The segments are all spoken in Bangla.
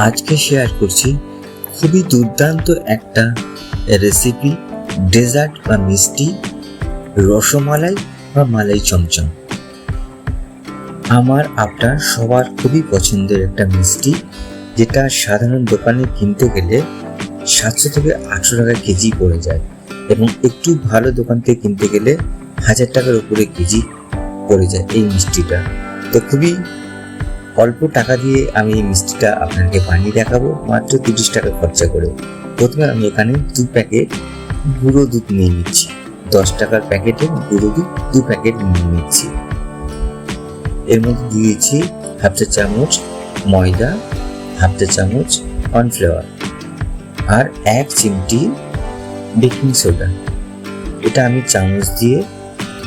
আজকে শেয়ার করছি খুবই দুর্দান্ত একটা রেসিপি, ডেজার্ট বা মিষ্টি, রসমালাই বা মালাই চমচম। আমার আপনার সবার খুবই পছন্দের একটা মিষ্টি, যেটা সাধারণ দোকানে কিনতে গেলে 700 থেকে 800 টাকা কেজি পড়ে যায়, এবং একটু ভালো দোকান থেকে কিনতে গেলে 1000 টাকার উপরে কেজি পড়ে যায় এই মিষ্টিটা। তো খুবই অল্প টাকা দিয়ে আমি এই মিষ্টিটা আপনাকে বানিয়ে দেখাবো, মাত্র 30 টাকা খরচা করে। প্রথমে আমি এখানে 2 প্যাকেট গুঁড়ো দুধ নিয়ে নিচ্ছি। 10 টাকার প্যাকেটে গুঁড়ো দুধ 2 প্যাকেট নিয়ে নিচ্ছি। এর মধ্যে দিয়েছি হাফ চা চামচ ময়দা, হাফ চা চামচ কর্নফ্লাওয়ার, আর 1 চিমটি বেকিং সোডা। এটা আমি চামচ দিয়ে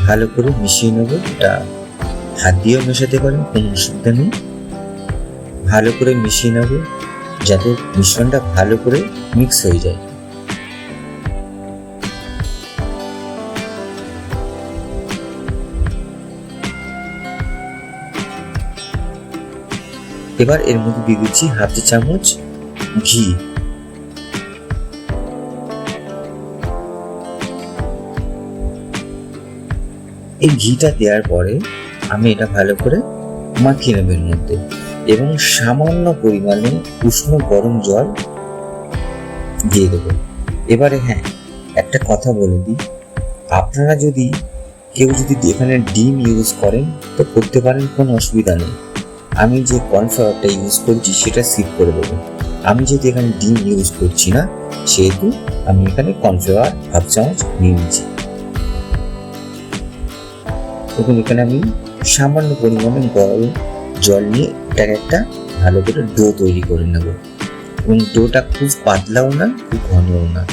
ভালো করে মিশিয়ে নেবো। এটা হাত দিয়েও মেশাতে পারেন, কোনো অসুবিধা নেই। ভালো করে মিশিয়ে নেব যাতে মিশ্রণটা ভালো করে মিক্স হয়ে যায়। এবার এর মধ্যে দিয়ে দিচ্ছি হাফ চা চামচ ঘি। এই ঘিটা দেওয়ার পরে আমি এটা ভালো করে মাখিয়ে নেব এর মধ্যে, এবং সামান্য পরিমাণে উষ্ণ গরম জল দিয়ে দেব। এবারে হ্যাঁ, একটা কথা বলে দিই, আপনারা যদি কেউ এখানে ডিম ইউজ করেন তো করতে পারেন, কোনো অসুবিধা নেই। আমি যে কর্নফ্লাওয়ারটা ইউজ করছি সেটা স্কিপ করে দেবো। আমি যেহেতু এখানে ডিম ইউজ করছি না, সেহেতু আমি এখানে কর্নফ্লাওয়ার হাফ চামচ নিয়ে নিচ্ছি। দেখুন, এখানে আমি সামান্য পরিমাণে গরম জল নিয়ে এটাকে একটা ভালো করে ডো তৈরি করে নেব, এবং ডোটা খুব পাতলাও না খুব ঘনও না।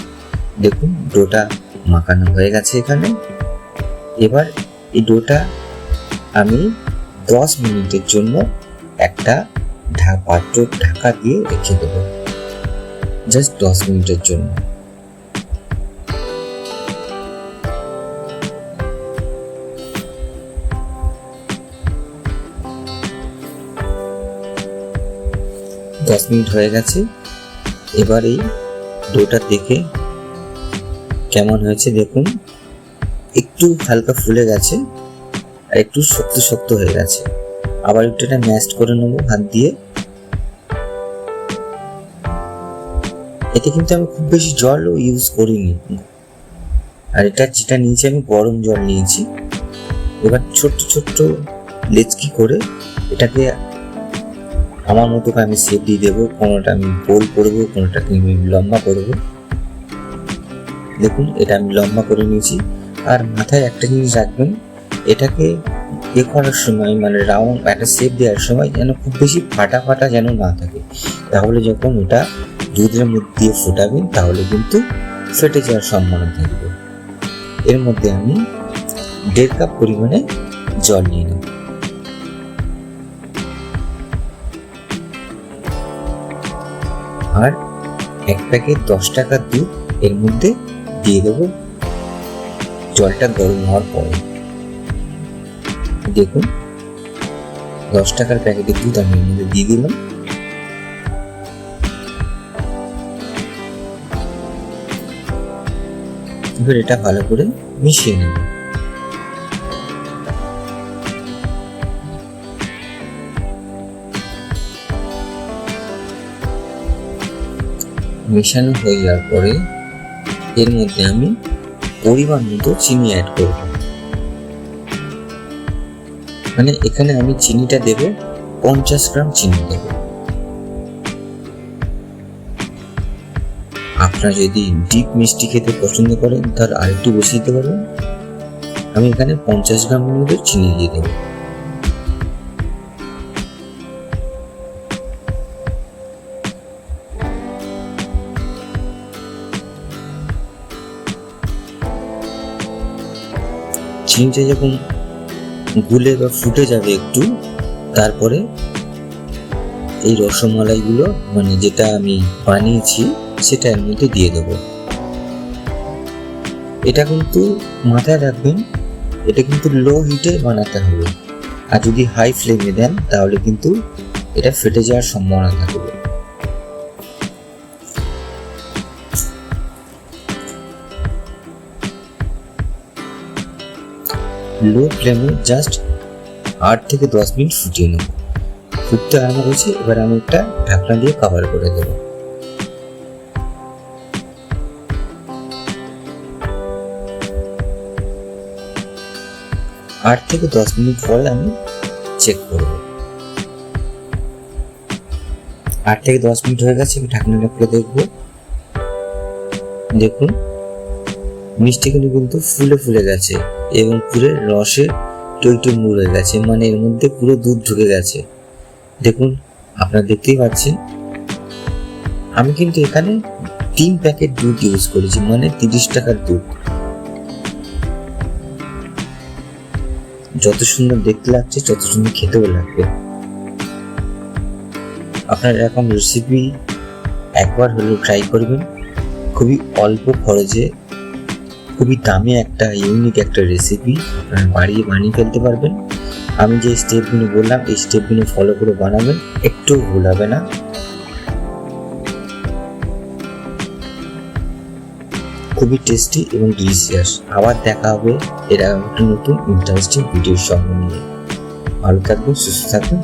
দেখুন, ডোটা মাখানো হয়ে গেছে এখানে। এবার এই ডোটা আমি 10 মিনিটের জন্য একটা পাত্র ঢাকা দিয়ে রেখে দেবো, জাস্ট 10 মিনিটের জন্য। দশ মিনিট হয়ে গেছে। এবার এই ডোটা দেখে কেমন হয়েছে দেখুন, একটু হালকা ফুলে গেছে আর একটু শক্ত শক্ত হয়ে গেছে। আবার একটু এটা ম্যাশ করে নেব হাত দিয়ে। এতে কিন্তু আমি খুব বেশি জলও ইউজ করিনি, আর এটা যেটা নিয়েছি আমি গরম জল নিয়েছি। এবার ছোট্ট ছোট্ট লেচকি করে এটাকে আমার মতো আমি শেপ দিয়ে দেবো। কোনোটা আমি গোল করবো, কোনোটাকে আমি লম্বা করবো। দেখুন, এটা আমি লম্বা করে নিয়েছি। আর মাথায় একটা জিনিস রাখবেন, এটাকে করার সময় মানে রাউন্ড একটা শেপ দেওয়ার সময় যেন খুব বেশি ফাটা ফাটা যেন না থাকে, তাহলে যখন ওটা দুধের মধ্যে দিয়ে ফোটাবেন তাহলে কিন্তু ফেটে যাওয়ার সম্ভাবনা থাকবে। এর মধ্যে আমি 1.5 কাপ পরিমাণে জল নিয়ে নেব। আর 1 প্যাকেট 10 টাকার দুধ এর মধ্যে দিয়ে দেবো জলটা গরম হওয়ার পরে। দেখুন, 10 টাকার প্যাকেটের দুধ আমি এর মধ্যে দিয়ে দিলাম। এবার এটা ভালো করে মিশিয়ে নেব। মেশানো হয়ে যাওয়ার পরে এর মধ্যে আমি পরিমাণ মতো চিনি অ্যাড করব। মানে এখানে আমি চিনিটা দেব 50 গ্রাম চিনি দেব। আপনারা যদি ডিপ মিষ্টি খেতে পছন্দ করেন তাহলে আরেকটু বেশি দিতে পারবেন। আমি এখানে 50 গ্রামের মতো চিনি দিয়ে দেবো। চিনিটা যখন গুলে বা ফুটে যাবে একটু, তারপরে এই রসমালাইগুলো মানে যেটা আমি বানিয়েছি সেটা এর মধ্যে দিয়ে দেবো। এটা কিন্তু মাথায় রাখবেন, এটা কিন্তু লো হিটে বানাতে হবে, আর যদি হাই ফ্লেমে দেন তাহলে কিন্তু এটা ফেটে যাওয়ার সম্ভাবনা থাকবে। লো ফ্লেমে জাস্ট 8 থেকে 10 মিনিট ফুটিয়ে নেব। ফুটতে আরম্ভ হয়েছে, এবার আমি একটা ঢাকনা দিয়ে কভার করে দেবো। 8 থেকে 10 মিনিট পরে আমি চেক করব। 8 থেকে 10 মিনিট হয়ে গেছে, আমি ঢাকনাটা খুলে দেখবো। দেখুন মিষ্টিগুলো কিন্তু ফুলে ফুলে গেছে এবং পুরো রসে টই মুড়ে গেছে, মানে এর মধ্যে পুরো দুধ ঢুকে গেছে। দেখুন আপনারা দেখতেই পাচ্ছেন, আমি কিন্তু এখানে 3 প্যাকেট দুধ ইউজ করেছি, মানে 30 টাকার দুধ। যত সুন্দর দেখতে লাগছে তত সুন্দর খেতেও লাগবে। আপনারা এরকম রেসিপি একবার হলেও ট্রাই করবেন। খুবই অল্প খরচে, খুবই দামি একটা ইউনিক একটা রেসিপি আপনারা বানিয়ে ফেলতে পারবেন। আমি যে স্টেপগুলো বললাম এই স্টেপগুলো ফলো করে বানাবেন, একটু ভুল হবে না। খুবই টেস্টি এবং ডিলিশিয়াস। আবার দেখা হবে এর একটা নতুন ইন্টারেস্টিং ভিডিওর সঙ্গে নিয়ে। ভালো থাকবেন, সুস্থ থাকবেন।